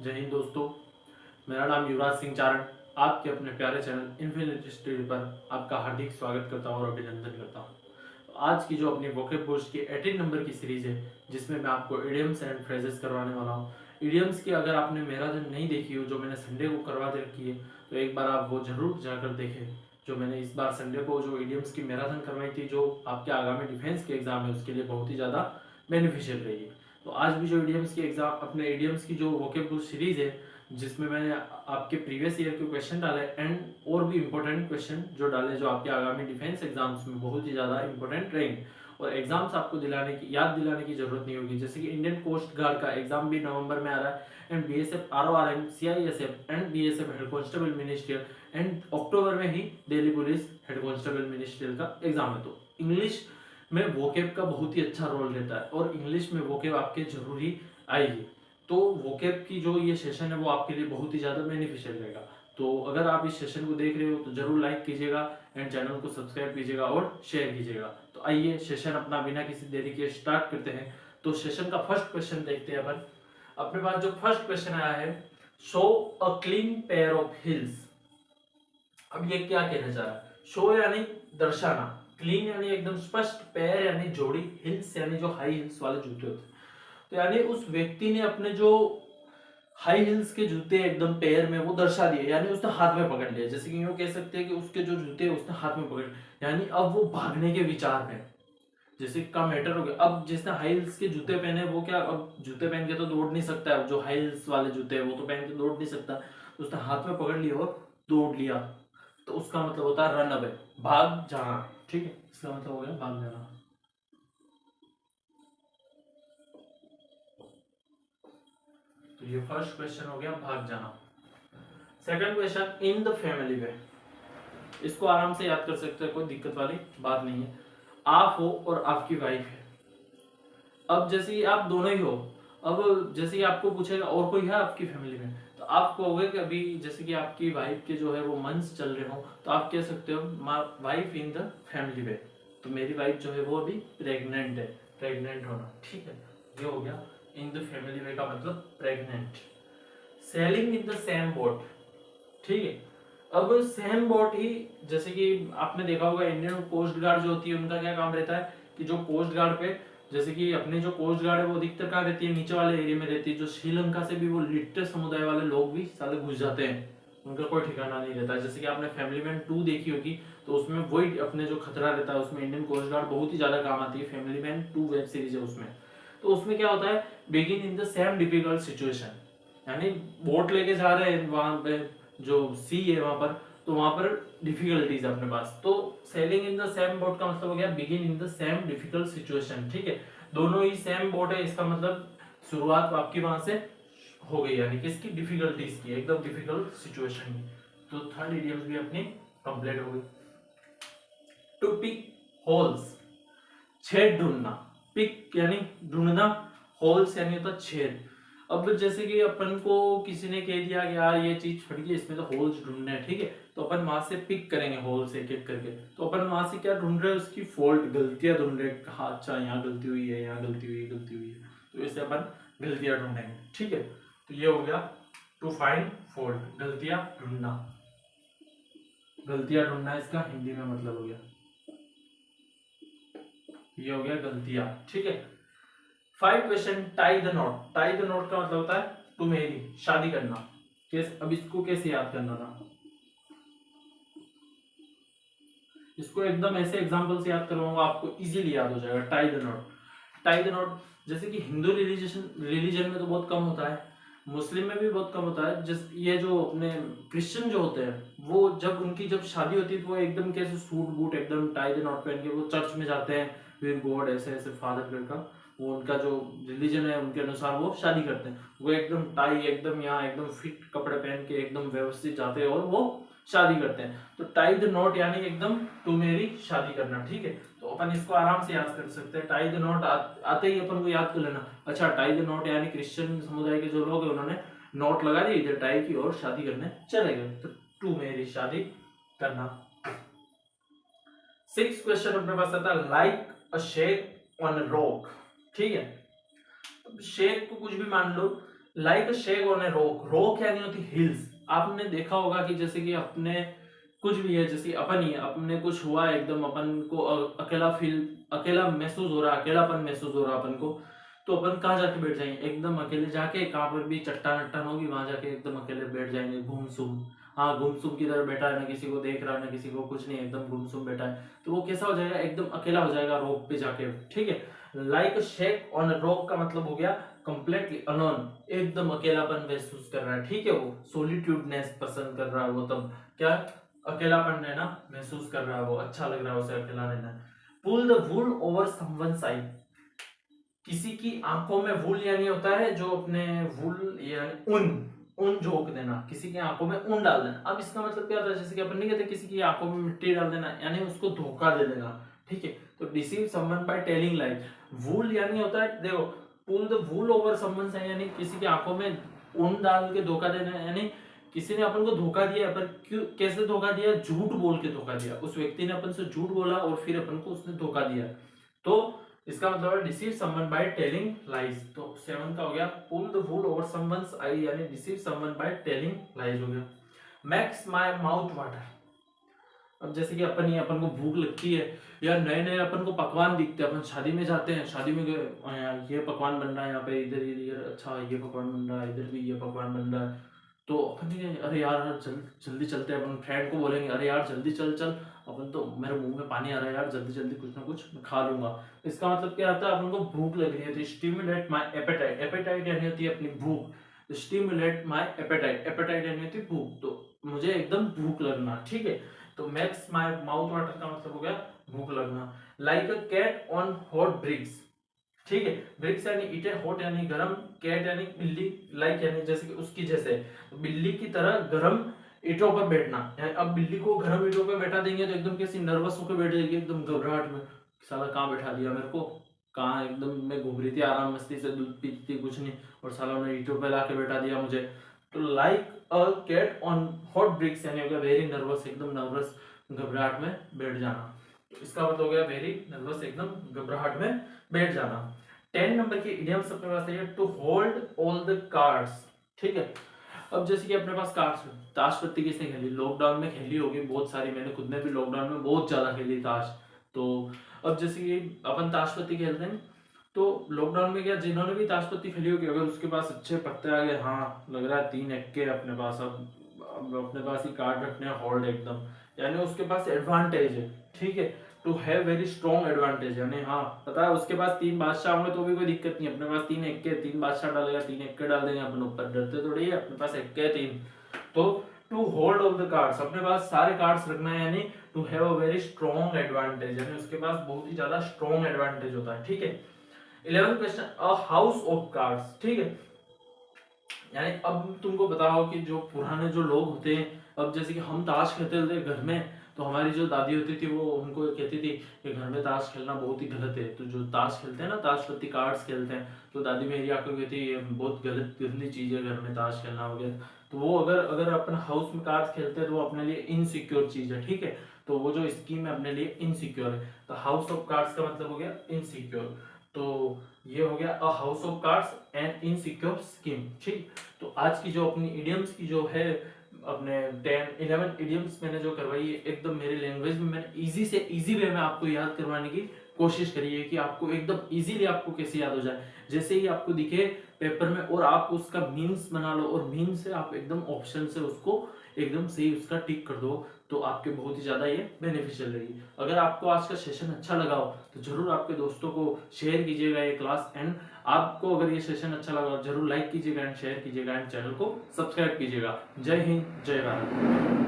जय हिंद दोस्तों। मेरा नाम युवराज सिंह चारण, आपके अपने प्यारे चैनल इन्फिनिटी स्टडी पर आपका हार्दिक स्वागत करता हूँ और अभिनंदन करता हूँ। तो आज की जो अपनी वोकैब बोर्ड की 18 नंबर की सीरीज है, जिसमें मैं आपको इडियम्स एंड फ्रेजेस करवाने वाला हूँ। इडियम्स की अगर आपने मैराथन नहीं देखी हो, जो मैंने संडे को करवा दे रखी है, तो एक बार आप वो जरूर जाकर देखें। जो मैंने इस बार संडे को जो इडियम्स की मैराथन करवाई थी, जो आपके आगामी डिफेंस के एग्जाम है उसके लिए बहुत ही ज़्यादा बेनिफिशियल रही है। तो आज भी जो इडियम्स की एग्जाम अपने इडियम्स की जो वोकेबुलरी सीरीज है, जिसमें मैंने आपके प्रीवियस ईयर के क्वेश्चन डाले एंड और भी इंपॉर्टेंट क्वेश्चन जो डाले, जो आपके आगामी डिफेंस एग्जाम्स में बहुत ही ज़्यादा इंपॉर्टेंट रहेंगे और एग्जाम्स आपको याद दिलाने की जरूरत नहीं होगी। जैसे कि इंडियन कोस्ट गार्ड का एग्जाम भी नवंबर में आ रहा है, and BSF RORM CISF and BSF head constable ministerial, and October में ही Delhi police head constable ministerial का एग्जाम है। तो इंग्लिश में वोकेब का बहुत ही अच्छा रोल रहता है और इंग्लिश में वोकेब आपके जरूरी आएगी। तो वोकेब की जो ये सेशन है वो आपके लिए बहुत ही ज़्यादा बेनिफिशियल रहेगा। तो अगर आप इस सेशन को देख रहे हो तो जरूर लाइक कीजिएगा एंड चैनल को सब्सक्राइब कीजिएगा और शेयर कीजिएगा। तो आइए सेशन अपना बिना किसी देरी के स्टार्ट करते हैं। तो सेशन का फर्स्ट क्वेश्चन देखते हैं अपन। अपने पास जो फर्स्ट क्वेश्चन आया है, show a clean pair of hills. अब ये क्या कहना चाह रहा है? शो यानी दर्शाना, क्लीन यानी एकदम स्पष्ट, पेयर यानी जोड़ी, हिल्स यानी जो हाई हिल्स वाले जूते होते हैं। तो यानी उस व्यक्ति ने अपने जो हाई हिल्स के जूते एकदम पैर में वो दर्शा दिए, यानी उसने हाथ में पकड़ लिया। जैसे कि यूं कह सकते हैं कि उसके जो जूते उसने हाथ में पकड़, यानी अब वो भागने के विचार में, जैसे का मैटर हो गया। अब जिसने हाई हिल्स के जूते पहने वो क्या, अब जूते पहन के तो दौड़ नहीं सकता है, जो हाई हिल्स वाले जूते हैं वो तो पहन के दौड़ नहीं सकता, तो उसने हाथ में पकड़ लिया और दौड़ लिया। तो उसका मतलब होता है रन अवे, भाग जाना। ठीक है, इसका मतलब हो गया भाग जाना। तो ये फर्स्ट क्वेश्चन हो गया, भाग जाना। Second question, in the family way. इसको आराम से याद कर सकते हैं, कोई दिक्कत वाली बात नहीं है। आप हो और आपकी वाइफ है। अब जैसे कि आप दोनों ही हो, अब जैसे कि आपको पूछेगा और कोई है आपकी फैमिली में, तो आप कहोगे कि अभी जैसे कि आपकी वाइफ के जो है वो मंथ्स चल रहे हो, तो आप कह सकते हो my wife in the family way. तो मेरी वाइफ जो है वो अभी प्रेग्नेंट है, प्रेग्नेंट होना। ठीक है, ये हो गया इन द फैमिली वे का मतलब pregnant. Selling in the same boat. ठीक है, अब सेम बोट ही, जैसे कि आपने देखा होगा इंडियन कोस्ट गार्ड जो होती है उनका क्या काम रहता है कि जो कोस्ट गार्ड पे, जैसे कि अपनी जो कोस्ट गार्ड है वो अधिकतर कहाँ रहती है, नीचे वाले एरिया में रहती है। जो श्रीलंका से भी वो लिट्टे समुदाय वाले लोग भी साले घुस जाते हैं, उनका कोई ठिकाना नहीं रहता है। जैसे कि आपने फैमिली मैन 2 देखी होगी, तो उसमें वही अपने जो खतरा रहता है उसमें इंडियन कोस्ट गार्ड बहुत ही ज्यादा काम आती है। फैमिली मैन 2 वेब सीरीज है उसमें। तो उसमें क्या होता है, begin in the same difficult situation, यानी बोट लेके जा रहे हैं वहां पे, जो सी है वहां पर, तो वहां पर डिफिकल्टीज है अपने पास। तो selling in the same boat का मतलब हो गया begin in the same difficult situation. ठीक है, दोनों ही सेम बोट है, इसका मतलब शुरुआत आपकी वहां से हो गई, यानी किसकी, डिफिकल्टीज की, एकदम डिफिकल्ट सिचुएशन की। तो थर्ड इडियम्स भी अपनी कंप्लीट हो गई। टू पिक होल्स, छेद ढूंढना। पिक यानी ढूंढना, होल्स यानी होता छेद। अब जैसे कि अपन को किसी ने कह दिया कि यार ये चीज फट गई, इसमें तो होल्स ढूंढने हैं। ठीक है, तो अपन वहां से पिक करेंगे होल्स एक एक करके। तो अपन वहां से क्या ढूंढ रहे हैं, उसकी फॉल्ट, गलतियां ढूंढ रहे हैं। हाँ अच्छा, यहाँ गलती हुई है, यहाँ गलती हुई है, गलती हुई है, तो इससे अपन गलतियां ढूंढेंगे। ठीक है, तो ये हो गया टू फाइंड फॉल्ट, गलतियां ढूंढना। गलतियां ढूंढना इसका हिंदी में मतलब हो गया, ये हो गया गलतियां। ठीक है, 5 question, tie the not. Tie the not का मतलब होता है टू मैरी, शादी करना। कैसे, अब इसको कैसे याद करना था, इसको एकदम ऐसे एग्जांपल से याद करवाऊंगा, आपको इजीली याद हो जाएगा। Tie the not, tie the not, जैसे कि हिंदू रिलीजन में तो बहुत कम होता है, मुस्लिम में भी बहुत कम होता है। जिस ये जो अपने क्रिश्चियन जो होते हैं, वो जब उनकी जब शादी होती है तो वो एकदम कैसे सूट बूट एकदम टाई द नॉट पहन के वो चर्च में जाते हैं, फिर गॉड ऐसे ऐसे फादर करके, वो उनका जो रिलीजन है उनके अनुसार वो शादी करते हैं। वो एकदम टाई, एकदम यहाँ एकदम फिट कपड़े पहन के एकदम व्यवस्थित जाते हैं और वो शादी करते हैं। तो टाई द नॉट यानी एकदम टू मेरी, शादी करना। ठीक है, तो अपन इसको आराम से याद कर सकते हैं। टाई द नॉट आते ही अपन को याद कर लेना, अच्छा टाई द नॉट यानी क्रिश्चियन समुदाय के जो लोग हैं उन्होंने नोट लगा दी इधर टाई की और शादी करने चले गए। तो टू मेरी, शादी करना। 6 क्वेश्चन अपने पास आता है, like a shake on a rock. ठीक है, अब शेक को कुछ भी मान लो, like shake on a rock, rock यानी होती हिल्स। आपने देखा होगा कि जैसे कि अपने कुछ भी है, जैसे अपन ही है, अपने कुछ हुआ है एकदम, अपन को अकेला फील, अकेला महसूस हो रहा है, अकेलापन महसूस हो रहा है अपन को, तो अपन कहाँ जाके बैठ जाएंगे, एकदम अकेले जाके, कहाँ पर भी चट्टान वट्टान होगी वहां जाके एकदम अकेले बैठ जाएंगे, गुमसुम। हाँ, गुमसुम की तरह बैठा है, ना किसी को देख रहा है ना किसी को कुछ नहीं, एकदम गुमसुम बैठा है, तो वो कैसा हो जाएगा, एकदम अकेला हो जाएगा रॉक पे जाके। ठीक है, लाइक शेक ऑन रॉक का मतलब हो गया कंप्लीटली अलोन, एकदम अकेलापन महसूस कर रहा है। ठीक है, वो सोलिट्यूडनेस पसंद कर रहा है, वो तब क्या, अकेलापन रहना महसूस कर रहा है, वो अच्छा लग रहा है उसे अकेला रहना। Pull the wool over someone's eye, किसी की आंखों में वूल यानी होता है जो अपने, वूल यानी ऊन, ऊन झोंक देना, किसी की आंखों में ऊन डाल देना। अब इसका मतलब क्या होता है, जैसे कि अपन नहीं कहते किसी की आंखों में मिट्टी डाल देना, यानी उसको धोखा दे देना। ठीक है, तो deceive someone by telling lies, wool यानी होता है, देखो, pull the wool over someone से यानी किसी की आंखों में ऊन डाल के धोखा देना, यानी किसी ने अपन को धोखा दिया, पर क्यों, कैसे धोखा दिया, झूठ बोल के धोखा दिया, उस व्यक्ति ने अपन से झूठ बोला और फिर अपन को उसने धोखा दिया, तो इसका मतलब है deceive someone by telling lies. तो 7 का हो गया pull the wool over someone's eye, यानी deceive someone by telling lies हो गया। मेक्स माय माउथ वाटर, अब जैसे कि अपन ही, अपन को भूख लगती है या नए नए अपन को पकवान दिखते हैं, अपन शादी में जाते हैं, शादी में गए, यार ये पकवान बन रहा है यहाँ पे, इधर इधर, अच्छा ये पकवान बन रहा है, इधर भी ये पकवान बन रहा है, तो अपन ये, अरे यार जल्दी चलते हैं, अपन फ्रेंड को बोलेंगे अरे यार जल्दी चल चल, अपन तो, मेरे मुंह में पानी आ रहा है यार, जल्दी जल्दी कुछ ना कुछ मैं खा लूंगा। इसका मतलब क्या आता है, अपन को भूख लग रही है, तो स्टिमुलेट माय एपेटाइट, एपेटाइट यानी होती है अपनी भूख, स्टिमुलेट माय एपेटाइट, एपेटाइट यानी होती है भूख, तो मुझे एकदम भूख लगना। ठीक है, तो मैक्स माय माउथ वाटर का मतलब हो गया भूख लगना। Like a cat on hot bricks, ठीक है, ब्रिक्स यानी ईटे, हॉट यानी गरम, कैट यानी बिल्ली, लाइक यानी जैसे कि उसकी जैसे, बिल्ली की तरह गरम ईंटों पर बैठना, यानी अब बिल्ली को गरम ईंटों पर बैठा देंगे तो एकदम कैसी नर्वस होकर बैठ जाएगी, एकदम घबराहट में, साला कहाँ बैठा दिया मेरे को, कहाँ, एकदम मैं घूम रही थी आराम मस्ती से, दूध पीती थी कुछ नहीं, और साला ने ईंटों पे लाके बैठा दिया मुझे। तो like a cat on hot bricks यानी हो गया वेरी नर्वस, एकदम नर्वस, घबराहट में बैठ जाना, तो इसका मतलब हो गया वेरी नर्वस, एकदम घबराहट में बैठ जाना। 10 नंबर की इडियम्स अपने पास है, to hold all the cards. ठीक है, अब जैसे कि अपने पास कार्ड्स, ताश पत्ती किसने खेली, लॉकडाउन में खेली होगी बहुत सारी, मैंने खुद ने भी लॉकडाउन में बहुत ज्यादा खेली ताश। तो अब जैसे कि अपन ताश पत्ती खेलते हैं, तो लॉकडाउन में क्या, जिन्होंने भी ताश पत्ती खेली होगी, अगर उसके पास अच्छे पत्ते आ गए, हाँ लग रहा है 3 एक्के अपने पास, अब अपने पास ही कार्ड रखने हैं होल्ड एकदम, यानी उसके पास एडवांटेज है। ठीक है, to have very strong advantage, यानी हाँ पता है उसके पास 3 बादशाह होंगे तो भी कोई दिक्कत नहीं, अपने पास 3 एक्के, 3 बादशाह डालेगा, 3 एक्के डाल देंगे अपन ऊपर, डरते थोड़ी है, अपने पास एक्के 3। तो to hold all the cards, अपने पास सारे कार्ड्स रखना है, यानी to have a very strong advantage, यानी उसके पास बहुत ही ज्यादा स्ट्रॉन्ग एडवांटेज होता है। ठीक है, 11th question, a house of cards. ठीक है, यानी अब तुमको बताओ कि जो पुराने जो लोग होते हैं, अब जैसे कि हम ताश खेलते थे घर में, तो हमारी जो दादी होती थी वो उनको कहती थी कि घर में ताश खेलना बहुत ही गलत है, तो जो ताश खेलते हैं ना, ताश पत्ती कार्ड्स खेलते हैं, तो दादी मेरी आके कहती है बहुत गलत गंदी चीज है घर में ताश खेलना वगैरह, तो वो अगर अगर अपन हाउस में कार्ड्स खेलते हैं तो वो अपने लिए इनसिक्योर चीज है। ठीक है, तो वो जो स्कीम है अपने लिए इनसिक्योर है, तो हाउस ऑफ कार्ड्स का मतलब हो गया इनसिक्योर, तो ये हो गया a house of cards and insecure scheme. ठीक, तो आज की जो अपनी इडियम्स की जो है, अपने 10 11 इडियम्स मैंने जो करवाई है, एकदम मेरी लैंग्वेज में मैंने इजी से इजी वे में आपको याद करवाने की कोशिश करी है, कि आपको एकदम इजीली आपको कैसे याद हो जाए, जैसे ही आपको दिखे पेपर में और आप उसका मीन्स बना लो, और मीन्स से आप एकदम ऑप्शन से उसको एकदम सही उसका टिक कर दो, तो आपके बहुत ही ज्यादा ये बेनिफिशियल रहेगी। अगर आपको आज का सेशन अच्छा लगा हो तो जरूर आपके दोस्तों को शेयर कीजिएगा ये क्लास, एंड आपको अगर ये सेशन अच्छा लगा जरूर लाइक कीजिएगा एंड शेयर कीजिएगा एंड चैनल को सब्सक्राइब कीजिएगा। जय हिंद, जय भारत।